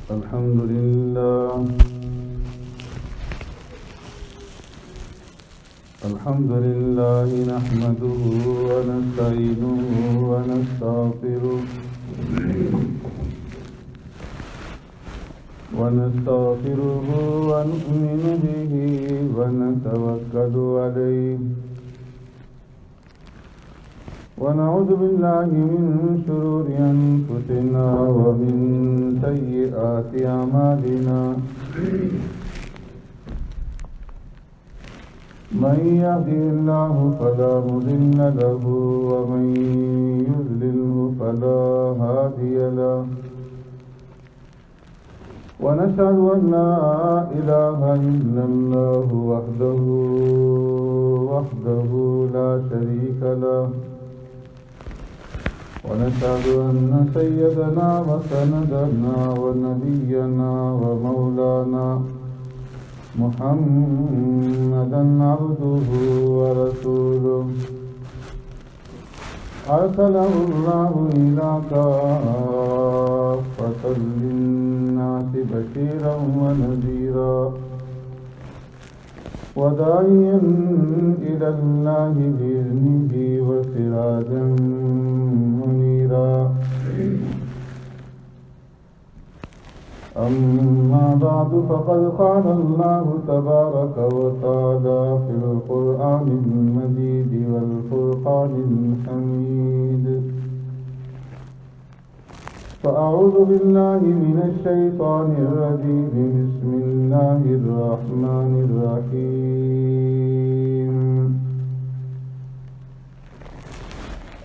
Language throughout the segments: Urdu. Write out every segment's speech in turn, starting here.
الحمد لله نحمده ونستعينه ونستغفره ونؤمن به ونتوكل عليه ونعوذ بالله من شرور أنفسنا ومن سيئات أعمالنا من يهده الله فلا مضل له ومن يضلله فلا هادي له ونشهد أن لا إله إلا الله وحده لا شريك له ونشهد أن سيدنا وسندنا ونبينا ومولانا محمدا عبده ورسوله أرسله الله إلى كافة للناس بشيرا ونذيرا وداعيا إلى الله بإذنه وسراجا منيرا أما بعد فقد قال الله تبارك وتعالى في القرآن المجيد والفرقان الحميد فأعوذ بالله من الشيطان الرجيم بسم الله الرحمن الرحيم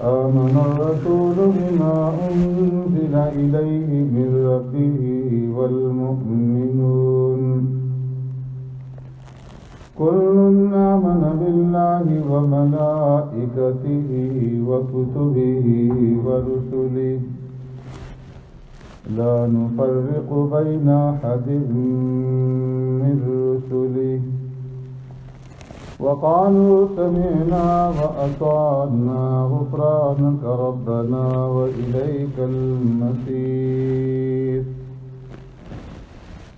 آمن الرسول بما أنزل إليه من ربه والمؤمنون كل آمن بالله وملائكته وكتبه ورسله لا نفرق بين أحد من رسله وقالوا سمعنا وأطعنا غفرانك ربنا وإليك المصير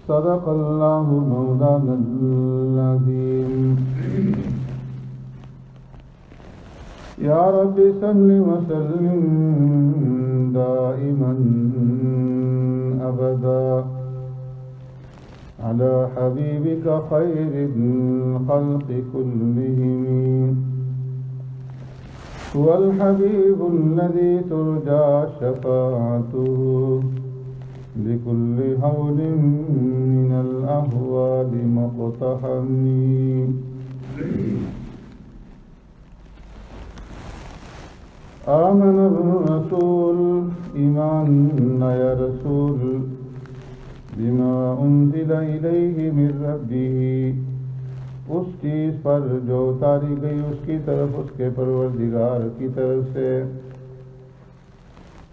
صدق الله مولانا العظيم يا رب صل وسلم دائما أبدا على حبيبك خير الخلق كلهم هو الحبيب الذي ترجى شفاعته لكل هول من الأهوال مقتحم آمن الرسول ایمان یا رسول بما انزل الیہ من ربہ اس چیز پر جو اتاری گئی اس کی طرف اس کے پروردگار کی طرف سے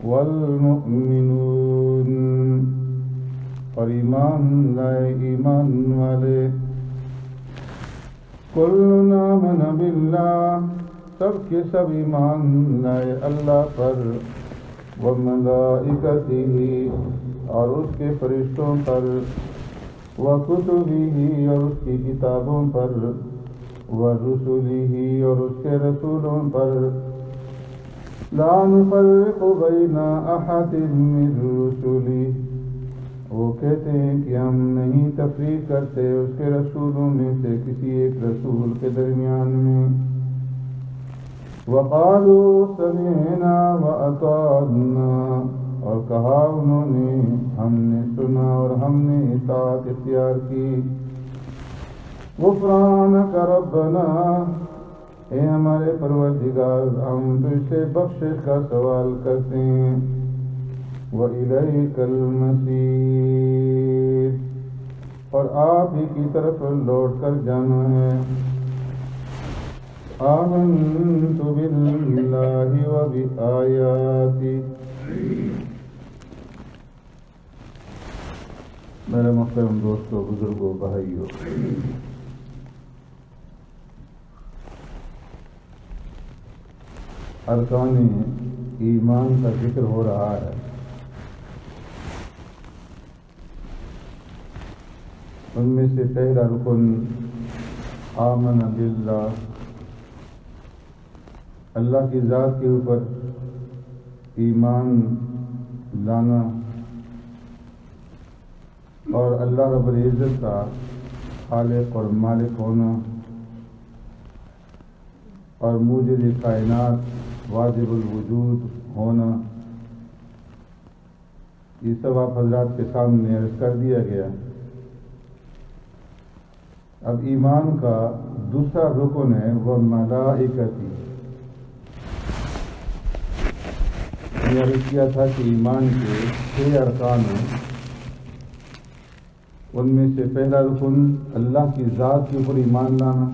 والمؤمنون اور ایمان لائے ایمان والے کل آمن باللہ سب کے سب ایمان لائے اللہ پر وملائکتہ اور اس کے فرشتوں پر وکتبہ اور اس کی کتابوں پر ورسلہ اور اس کے رسولوں پر لا نفرق بین احد من رسلہ وہ کہتے ہیں کہ ہم نہیں تفریق کرتے اس کے رسولوں میں سے کسی ایک رسول کے درمیان میں وقالوا سمعنا وأطعنا اور کہا انہوں نے ہم نے سنا اور ہم نے اطاعت اختیار کی غفرانک ربنا اے ہمارے پروردگار ہم تجھ سے بخشش کا سوال کرتے ہیں وإلیک المصیر اور آپ ہی کی طرف لوٹ کر جانا ہے آمنت باللہ وبآیاتہ میرے محترم دوستوں بزرگوں بھائیوں ارکان ایمان کا ذکر ہو رہا ہے ان میں سے پہلا رکن آمن باللہ، اللہ کی ذات کے اوپر ایمان لانا اور اللہ رب العزت کا خالق اور مالک ہونا اور موجد کائنات واجب الوجود ہونا، یہ سب آپ حضرات کے سامنے عرض کر دیا گیا۔ اب ایمان کا دوسرا رکن ہے وہ ملائکتی۔ یہ عرض کیا تھا کہ ایمان کے 6 ارکان ہیں، ان میں سے پہلا رکن اللہ کی ذات کے اوپر ایمان لانا،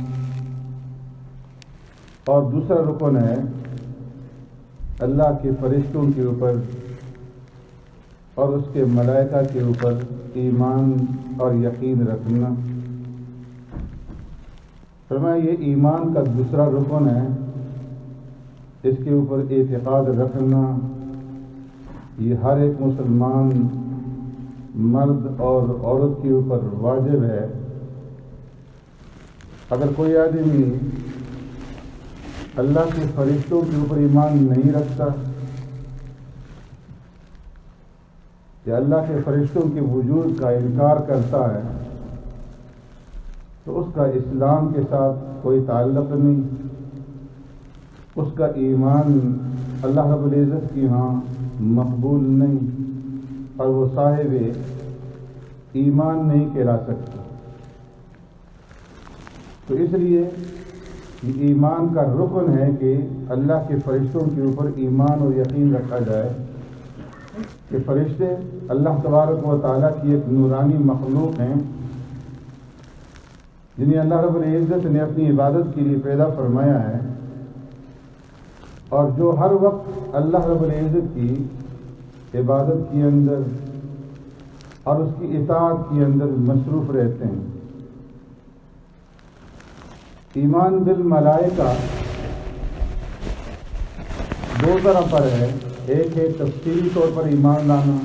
اور دوسرا رکن ہے اللہ کے فرشتوں کے اوپر اور اس کے ملائکہ کے اوپر ایمان اور یقین رکھنا۔ فرمایا یہ ایمان کا دوسرا رکن ہے، اس کے اوپر اعتقاد رکھنا یہ ہر ایک مسلمان مرد اور عورت کے اوپر واجب ہے۔ اگر کوئی آدمی اللہ کے فرشتوں کے اوپر ایمان نہیں رکھتا یا اللہ کے فرشتوں کے وجود کا انکار کرتا ہے تو اس کا اسلام کے ساتھ کوئی تعلق نہیں، اس کا ایمان اللہ رب العزت کی ہاں مقبول نہیں اور وہ صاحب ایمان نہیں کہلا سکتا۔ تو اس لیے یہ ایمان کا رکن ہے کہ اللہ کے فرشتوں کے اوپر ایمان اور یقین رکھا جائے کہ فرشتے اللہ تبارک و تعالیٰ کی ایک نورانی مخلوق ہیں جنہیں اللہ رب العزت نے اپنی عبادت کے لیے پیدا فرمایا ہے، اور جو ہر وقت اللہ رب العزت کی عبادت کے اندر اور اس کی اطاعت کے اندر مصروف رہتے ہیں۔ ایمان بالملائکہ 2 طرح پر ہے، ایک ہے تفصیلی طور پر ایمان لانا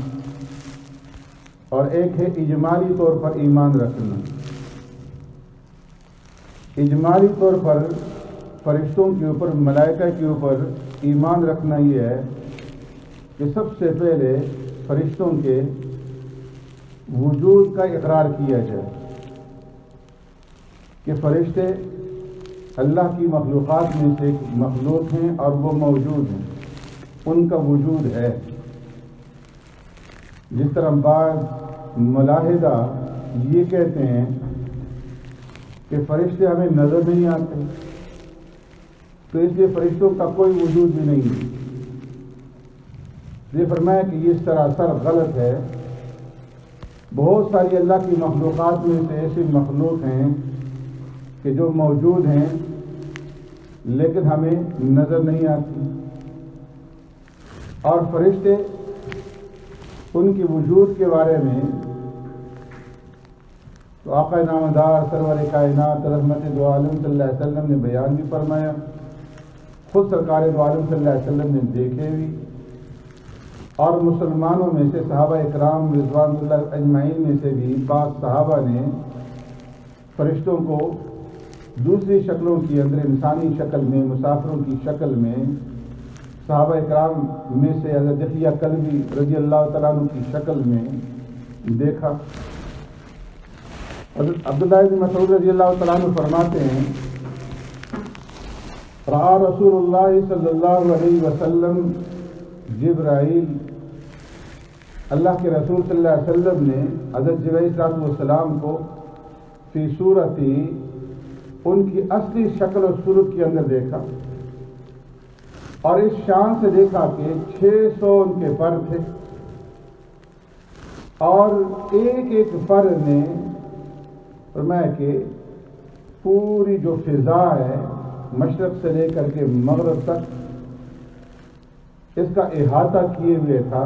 اور ایک ہے اجمالی طور پر ایمان رکھنا۔ اجمالی طور پر فرشتوں کے اوپر ملائکہ کے اوپر ایمان رکھنا یہ ہے کہ سب سے پہلے فرشتوں کے وجود کا اقرار کیا جائے کہ فرشتے اللہ کی مخلوقات میں سے ایک مخلوق ہیں اور وہ موجود ہیں، ان کا وجود ہے۔ جس طرح بعض ملاحدہ یہ کہتے ہیں کہ فرشتے ہمیں نظر نہیں آتے تو اس لیے فرشتوں کا کوئی وجود بھی نہیں ہے۔ یہ فرمایا کہ یہ سراسر غلط ہے۔ بہت ساری اللہ کی مخلوقات میں سے ایسی مخلوق ہیں کہ جو موجود ہیں لیکن ہمیں نظر نہیں آتی، اور فرشتے ان کے وجود کے بارے میں تو آقا نامدار سرور کائنات رحمت دو عالم صلی اللہ علیہ وسلم نے بیان بھی فرمایا، خود سرکار دو عالم صلی اللہ علیہ وسلم نے دیکھے بھی، اور مسلمانوں میں سے صحابہ اکرام رضوان اللہ اجمعین میں سے بھی بعض صحابہ نے فرشتوں کو دوسری شکلوں کے اندر انسانی شکل میں، مسافروں کی شکل میں، صحابہ اکرام میں سے حضرت دحیہ کلبی رضی اللہ تعالیٰ عنہ کی شکل میں دیکھا۔ حضرت عبداللہ بن مسعود رضی اللہ تعالیٰ عنہ فرماتے ہیں رأى رسول اللہ صلی اللہ علیہ وسلم جبرائیل، اللہ کے رسول صلی اللہ علیہ وسلم نے حضرت جبرائیل صلی اللہ علیہ وسلم کو فی صورتی ان کی اصلی شکل اور صورت کے اندر دیکھا، اور اس شان سے دیکھا کہ 600 ان کے پر تھے، اور ایک ایک پر نے فرمایا کہ پوری جو فضا ہے مشرق سے لے کر کے مغرب تک اس کا احاطہ کیے ہوئے تھا،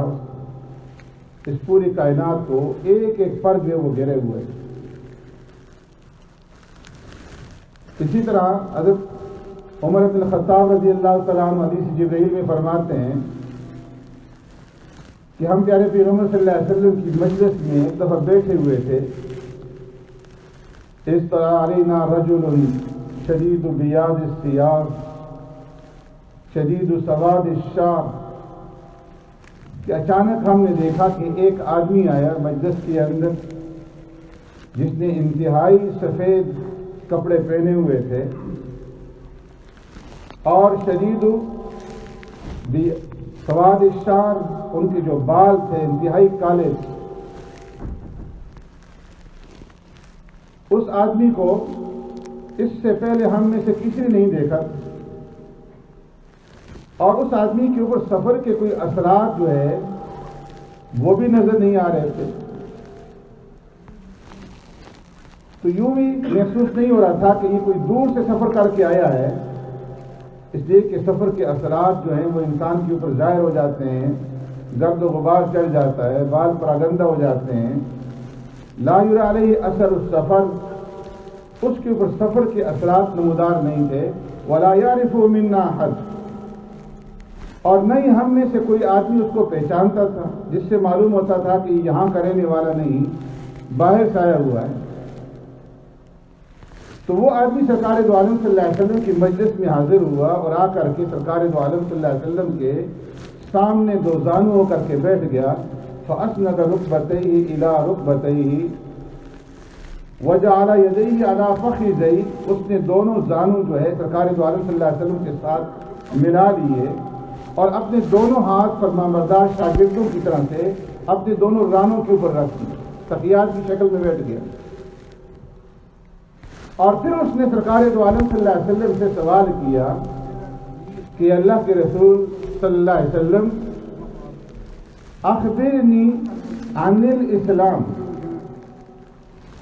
اس پوری کائنات کو ایک ایک پر جو وہ گھیرے ہوئے۔ اسی طرح حضرت عمر بن الخطاب رضی اللہ تعالیٰ عنہ حدیث جبرائیل میں فرماتے ہیں کہ ہم پیارے پیغمبر صلی اللہ علیہ وسلم کی مجلس میں ایک دفعہ بیٹھے ہوئے تھے، اطلع علینا رجل شدید بیاض الثیاب شدید سواد الشعر، کہ اچانک ہم نے دیکھا کہ ایک آدمی آیا مجلس کے اندر جس نے انتہائی سفید کپڑے پہنے ہوئے تھے اور شدید سواد الشعر، ان کے جو بال تھے انتہائی کالے تھے۔ اس آدمی کو اس سے پہلے ہم میں سے کسی نے نہیں دیکھا، اور اس آدمی کے اوپر سفر کے کوئی اثرات جو ہے وہ بھی نظر نہیں آ رہے تھے، تو یوں بھی محسوس نہیں ہو رہا تھا کہ یہ کوئی دور سے سفر کر کے آیا ہے، اس لیے کہ سفر کے اثرات جو ہیں وہ انسان کے اوپر ظاہر ہو جاتے ہیں، گرد و غبار چڑھ جاتا ہے، بال پراگندہ ہو جاتے ہیں۔ لا یری علیہ اثر السفر، اس کے اوپر سفر کے اثرات نمودار نہیں تھے۔ ولا یعرف منا احد، اور نہیں ہم میں سے کوئی آدمی اس کو پہچانتا تھا، جس سے معلوم ہوتا تھا کہ یہاں کا رہنے والا نہیں، باہر سے آیا ہوا ہے۔ تو وہ آدمی سرکار دو عالم صلی اللہ علیہ وسلم کی مجلس میں حاضر ہوا اور آ کر کے سرکار دو عالم صلی اللہ علیہ وسلم کے سامنے دو زانو ہو کر کے بیٹھ گیا۔ فأسند ركبتيه إلى ركبتيه وجعل يديه على فخذيه، اس نے دونوں زانو جو ہے سرکار دو عالم صلی اللہ علیہ وسلم کے ساتھ ملا لیے اور اپنے دونوں ہاتھ فرمانبردار شاگردوں کی طرح سے اپنے دونوں رانوں کے اوپر رکھ دیے، تقیات کی شکل میں بیٹھ گیا۔ اور پھر اس نے سرکار دو عالم صلی اللہ علیہ وسلم سے سوال کیا کہ اللہ کے رسول صلی اللہ علیہ وسلم، اخبرنی عن الاسلام،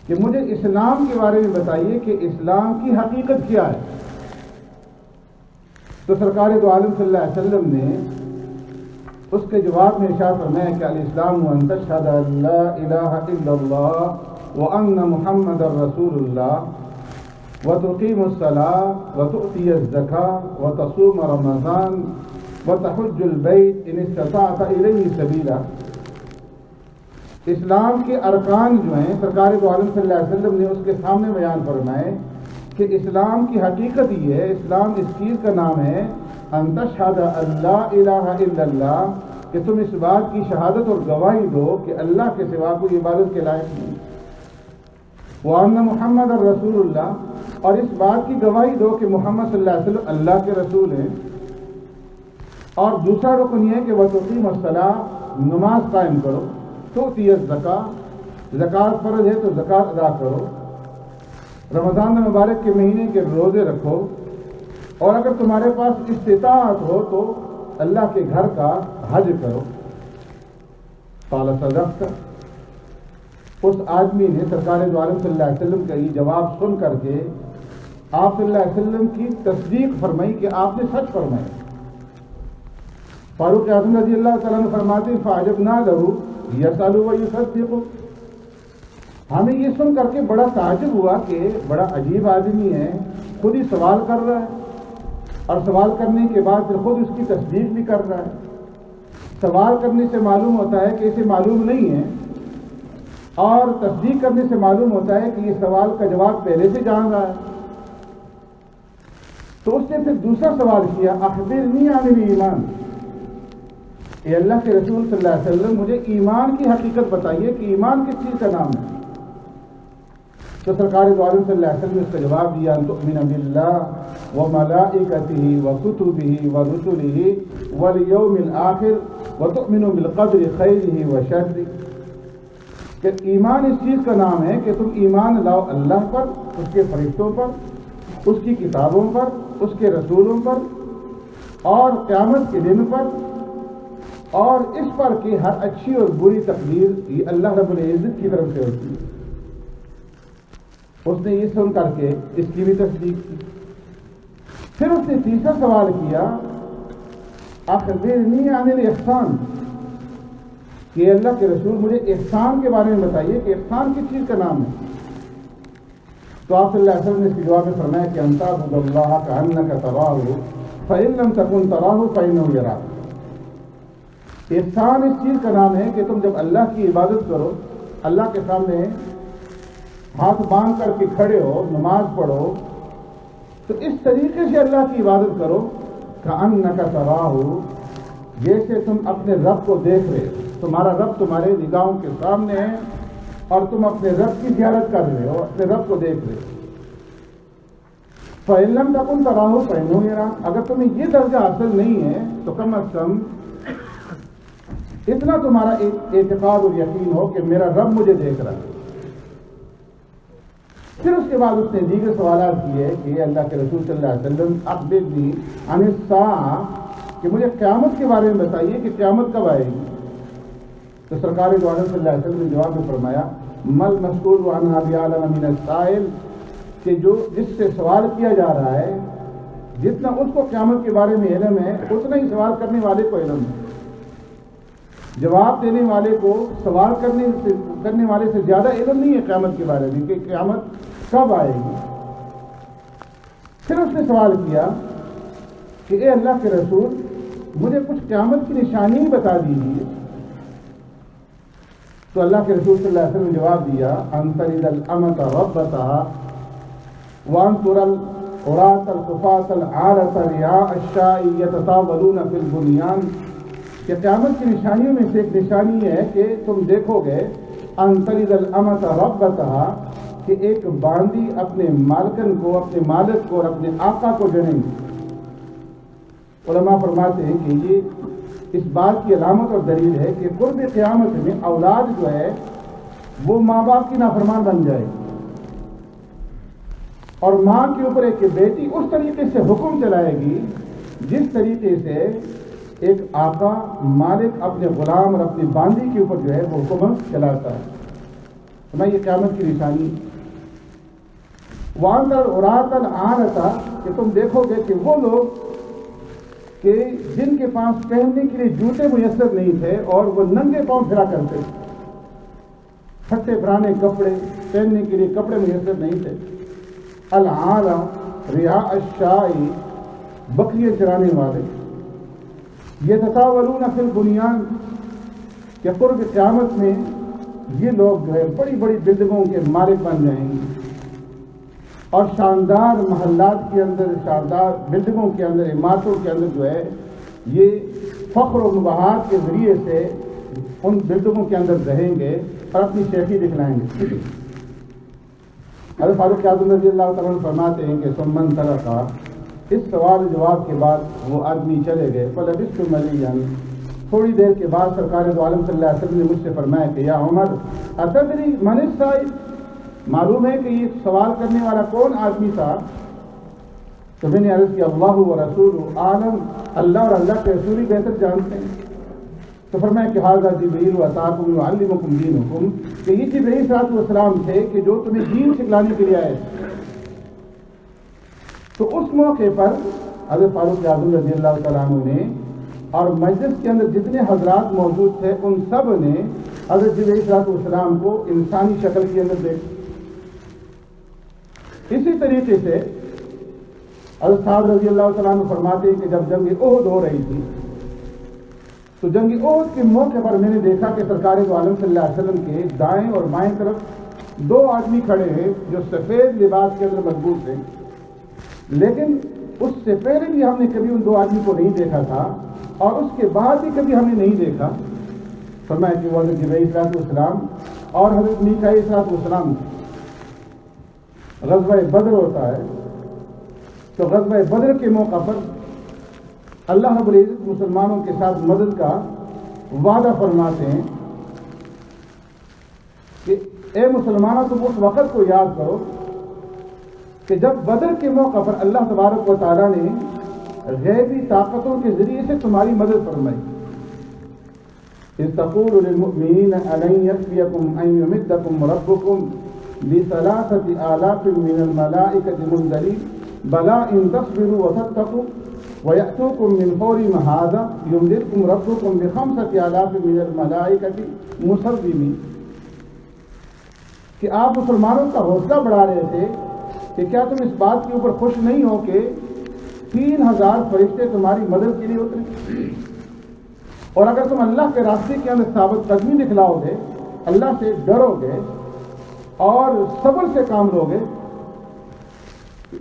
کہ مجھے اسلام کے بارے میں بتائیے کہ اسلام کی حقیقت کیا ہے۔ تو سرکار دو عالم صلی اللہ علیہ وسلم نے اس کے جواب میں ارشاد فرمایا کہ الاسلام ان تشهد ان لا الہ الا اللہ وان محمد رسول اللہ وتقیم الصلاة وتؤتی الزکاة وتصوم رمضان وتحج البیت ان استطعت الیہ سبیلا۔ اسلام کے ارکان جو ہیں سرکار دو عالم صلی اللہ علیہ وسلم نے اس کے سامنے بیان فرمائے کہ اسلام کی حقیقت یہ ہے، اسلام اس چیز کا نام ہے ان تشهد ان لا الہ الا اللہ، کہ تم اس بات کی شہادت اور گواہی دو کہ اللہ کے سوا کوئی عبادت کے لائق نہیں، وان محمد رسول اللہ، اور اس بات کی گواہی دو کہ محمد صلی اللہ علیہ وسلم اللہ کے رسول ہیں۔ اور دوسرا رکن یہ ہے کہ وتقیم الصلاۃ، نماز قائم کرو، تؤتی الزکاۃ، زکوٰۃ فرض ہے تو زکوٰۃ ادا کرو، رمضان مبارک کے مہینے کے روزے رکھو، اور اگر تمہارے پاس استطاعت ہو تو اللہ کے گھر کا حج کرو۔ قال صدقت، اس آدمی نے سرکار دو عالم صلی اللہ علیہ وسلم کا یہ جواب سن کر کے آپ صلی اللہ علیہ وسلم کی تصدیق فرمائی کہ آپ نے سچ فرمایا۔ فاروق اعظم رضی اللہ تعالیٰ عنہ فرماتے فعجبنا له یسأل و یصدق، ہمیں یہ سن کر کے بڑا تعجب ہوا کہ بڑا عجیب آدمی ہے، خود ہی سوال کر رہا ہے اور سوال کرنے کے بعد پھر خود اس کی تصدیق بھی کر رہا ہے۔ سوال کرنے سے معلوم ہوتا ہے کہ اسے معلوم نہیں ہے، اور تصدیق کرنے سے معلوم ہوتا ہے کہ یہ سوال کا جواب پہلے سے جان رہا ہے۔ تو اس نے پھر دوسرا سوال کیا، اخبرنی عن الایمان، اے اللہ کے رسول صلی اللہ علیہ وسلم مجھے ایمان کی حقیقت بتائیے کہ ایمان کس چیز کا نام ہے۔ تو سرکار دو عالم صلی اللہ علیہ وسلم نے اس کا جواب دیا، ان تؤمن باللہ وملائکتہ وکتبہ ورسلہ والیوم الآخر وتؤمن بالقدر خیرہ وشرہ، کہ ایمان اس چیز کا نام ہے کہ تم ایمان لاؤ اللہ پر، اس کے فرشتوں پر، اس کی کتابوں پر، اس کے رسولوں پر، اور قیامت کے دن پر، اور اس پر کہ ہر اچھی اور بری تقدیر یہ اللہ رب العزت کی طرف سے ہوتی ہے۔ اس نے یہ سن کر کے اس کی بھی تصدیق کی۔ پھر اس نے تیسرا سوال کیا، اخبرنی عن الاحسان، کہ اللہ کے رسول مجھے احسان کے بارے میں بتائیے کہ احسان کس چیز کا نام ہے۔ تو آپ صلی اللہ علیہ وسلم نے اس کے جواب میں فرمایا کہ ان تعبد اللہ کأنک تراہ فإن لم تکن تراہ فإنہ یراک، احسان اس چیز کا نام ہے کہ تم جب اللہ کی عبادت کرو، اللہ کے سامنے ہاتھ باندھ کر کے کھڑے ہو، نماز پڑھو، تو اس طریقے سے اللہ کی عبادت کرو کأنک تراہ، جیسے تم اپنے رب کو دیکھ رہے ہو. تمہارا رب تمہارے نگاہوں کے سامنے ہے اور تم اپنے رب کی زیارت کر رہے ہو، اپنے رب کو دیکھ رہے ہو. فَإِن لَمْ تَكُنْ تَرَاهُ فَإِنَّهُ يَرَاكَ، اگر تمہیں یہ درجہ حاصل نہیں ہے تو کم از کم اتنا تمہارا اعتقاد اور یقین ہو کہ میرا رب مجھے دیکھ رہا ہے. پھر اس کے بعد اس نے دیگر سوالات کیے کہ اللہ کے رسول صلی اللہ علیہ وسلم اخبرنی عن الساعہ، کہ مجھے قیامت کے بارے میں بتائیے کہ قیامت کب آئے گی. تو سرکار دو عالم صلی اللہ علیہ وسلم نے جواب میں فرمایا مل مسئول عنہا بعلم من السائل، کہ جس سے سوال کیا جا رہا ہے جتنا اس کو قیامت کے بارے میں علم ہے اتنا ہی سوال کرنے والے کو علم ہے. جواب دینے والے کو سوال کرنے والے سے زیادہ علم نہیں ہے قیامت کے بارے میں کہ قیامت کب آئے گی. پھر اس نے سوال کیا کہ اے اللہ کے رسول مجھے کچھ قیامت کی نشانی ہی بتا دیجیے. تو اللہ کے رسول صلی اللہ علیہ وسلم نے جواب دیا ان تلد الامۃ ربتها وان ترى العراة الخفاة العارة رعاء الشاء يتطاولون في البنيان، کہ قیامت کی نشانیوں میں سے ایک نشانی ہے کہ تم دیکھو گے ان تلد الامۃ ربتها، کہ ایک باندی اپنے مالکن کو، اپنے مالک کو اور اپنے آقا کو جنیں گی. علماء فرماتے ہیں کہ یہ اس بات کی علامت اور دلیل ہے کہ قرب قیامت میں اولاد جو ہے وہ ماں باپ کی نافرمان بن جائے گی، اور ماں کے اوپر ایک بیٹی اس طریقے سے حکم چلائے گی جس طریقے سے ایک آقا مالک اپنے غلام اور اپنی باندی کے اوپر جو ہے وہ حکم چلاتا ہے. میں یہ قیامت کی نشانی. وان العراة العارة، کہ تم دیکھو گے کہ وہ لوگ کہ جن کے پاس پہننے کے لیے جوتے میسر نہیں تھے اور وہ ننگے پاؤں پھرا کرتے، پھٹے پرانے کپڑے پہننے کے لیے کپڑے میسر نہیں تھے. العارہ رعاء الشاء، بکریاں چرانے والے. یتطاولون فی البنیان، کہ قرب قیامت میں یہ لوگ جو ہے بڑی بڑی بلڈنگوں کے مالک بن جائیں گے اور شاندار محلات کے اندر، شاندار بلڈنگوں کے اندر، عمارتوں کے اندر جو ہے یہ فخر و مباحات کے ذریعے سے ان بلڈنگوں کے اندر رہیں گے اور اپنی شیخی دکھلائیں گے. حضرت فاروق اعظم رضی اللہ تعالیٰ عنہ فرماتے ہیں کہ ثم انطلق، اس سوال جواب کے بعد وہ آدمی چلے گئے. فلبثت مليا، تھوڑی دیر کے بعد سرکار دو عالم صلی اللہ علیہ وسلم نے مجھ سے فرمایا کہ یا عمر اتدری من السائل، معلوم ہے کہ یہ سوال کرنے والا کون آدمی تھا؟ تو میں نے عرض کیا اللہ و رسول عالم، اللہ اور اللہ کے رسول ہی بہتر جانتے ہیں. تو فرمایا کہ ھذا جبریل اتاکم یعلمکم دینکم، کہ یہ جبریل علیہ السلام تھے کہ جو تمہیں دین سکھلانے کے لیے آئے. تو اس موقع پر حضرت فاروق اعظم رضی اللہ تعالیٰ عنہ نے اور مجلس کے اندر جتنے حضرات موجود تھے ان سب نے حضرت جبریل علیہ السلام کو انسانی شکل کے اندر دیکھا. اسی طریقے سے حضرت صاحب رضی اللہ تعالیٰ عنہ فرماتے ہیں کہ جب جنگ احد ہو رہی تھی تو جنگ احد کے موقع پر میں نے دیکھا کہ سرکار دو عالم صلی اللہ علیہ وسلم کے دائیں اور بائیں طرف دو آدمی کھڑے ہیں جو سفید لباس کے اندر مضبوط ہیں، لیکن اس سے پہلے بھی ہم نے کبھی ان دو آدمی کو نہیں دیکھا تھا اور اس کے بعد بھی کبھی ہم نے نہیں دیکھا. فرمایا کہ وہ حضرت جبرائیل علیہ السلام اور حضرت میکائیل علیہ السلام. غزوہ بدر ہوتا ہے تو غزوہ بدر کے موقع پر اللہ رب العزت مسلمانوں کے ساتھ مدد کا وعدہ فرماتے ہیں کہ اے مسلمانوں تم اس وقت کو یاد کرو کہ جب بدر کے موقع پر اللہ تبارک و تعالیٰ نے غیبی طاقتوں کے ذریعے سے تمہاری مدد فرمائی. اذ تقول للمؤمنین الن یکفیکم ان یمدکم ربکم ب3,000 من الملائکۃ منزلین بلا ان تصبروا وتتقوا ویأتوکم من فورہم ھذا یمددکم ربکم ب5,000 من الملائکۃ مسومین. کہ آپ مسلمانوں کا حوصلہ بڑھا رہے تھے کہ کیا تم اس بات کے اوپر خوش نہیں ہو کہ 3,000 فرشتے تمہاری مدد کے لیے اترے، اور اگر تم اللہ کے راستے کے اندر ثابت قدمی دکھلاؤ گے، اللہ سے ڈرو گے اور صبر سے کام لوگے،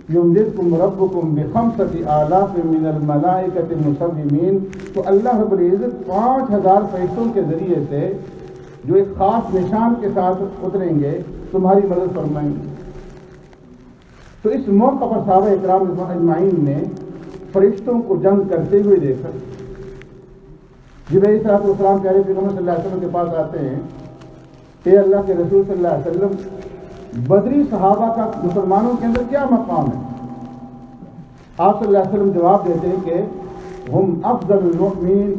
یمددکم ربکم بخمسۃ آلاف من الملائکۃ مسومین، تو اللہ رب العزت 5000 فرشتوں کے ذریعے سے جو ایک خاص نشان کے ساتھ اتریں گے تمہاری مدد فرمائیں گے۔ تو اس موقع پر صحابہ اکرام اجمعین نے فرشتوں کو جنگ کرتے ہوئے دیکھا۔ جبرائیل صلی اللہ علیہ وسلم پیارے پیغمبر صلی اللہ علیہ وسلم کے پاس آتے ہیں، اے اللہ کے رسول صلی اللہ علیہ وسلم، بدری صحابہ کا مسلمانوں کے اندر کیا مقام ہے؟ آپ صلی اللہ علیہ وسلم جواب دیتے ہیں کہ ہم افضل المؤمنین،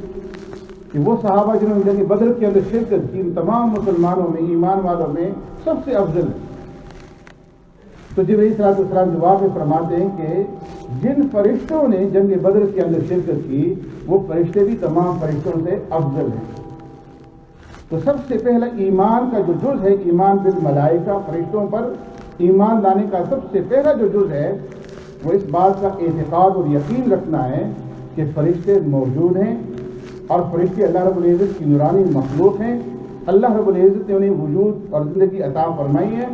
کہ وہ صحابہ جنہوں نے جنگ بدر کے اندر شرکت کی تمام مسلمانوں میں، ایمان والوں میں سب سے افضل ہے۔ تو جبرائیل صلی اللہ علیہ وسلم جواب میں فرماتے ہیں کہ جن فرشتوں نے جنگ بدر کے اندر شرکت کی وہ فرشتے بھی تمام فرشتوں سے افضل ہیں۔ تو سب سے پہلا ایمان کا جو جز ہے، ایمان بالملائکہ، فرشتوں پر ایمان لانے کا سب سے پہلا جو جز ہے وہ اس بات کا اعتقاد اور یقین رکھنا ہے کہ فرشتے موجود ہیں اور فرشتے اللہ رب العزت کی نورانی مخلوق ہیں، اللہ رب العزت نے انہیں وجود اور زندگی عطا فرمائی ہے،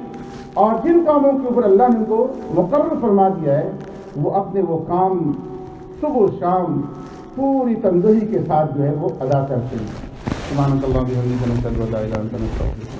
اور جن کاموں کے اوپر اللہ نے ان کو مقرر فرما دیا ہے وہ اپنے وہ کام صبح و شام پوری تنظیمی کے ساتھ جو ہے وہ ادا کرتے ہیں۔ سبحانک اللہم و بحمدک، نشہد ان لا الہ الا انت، نستغفرک۔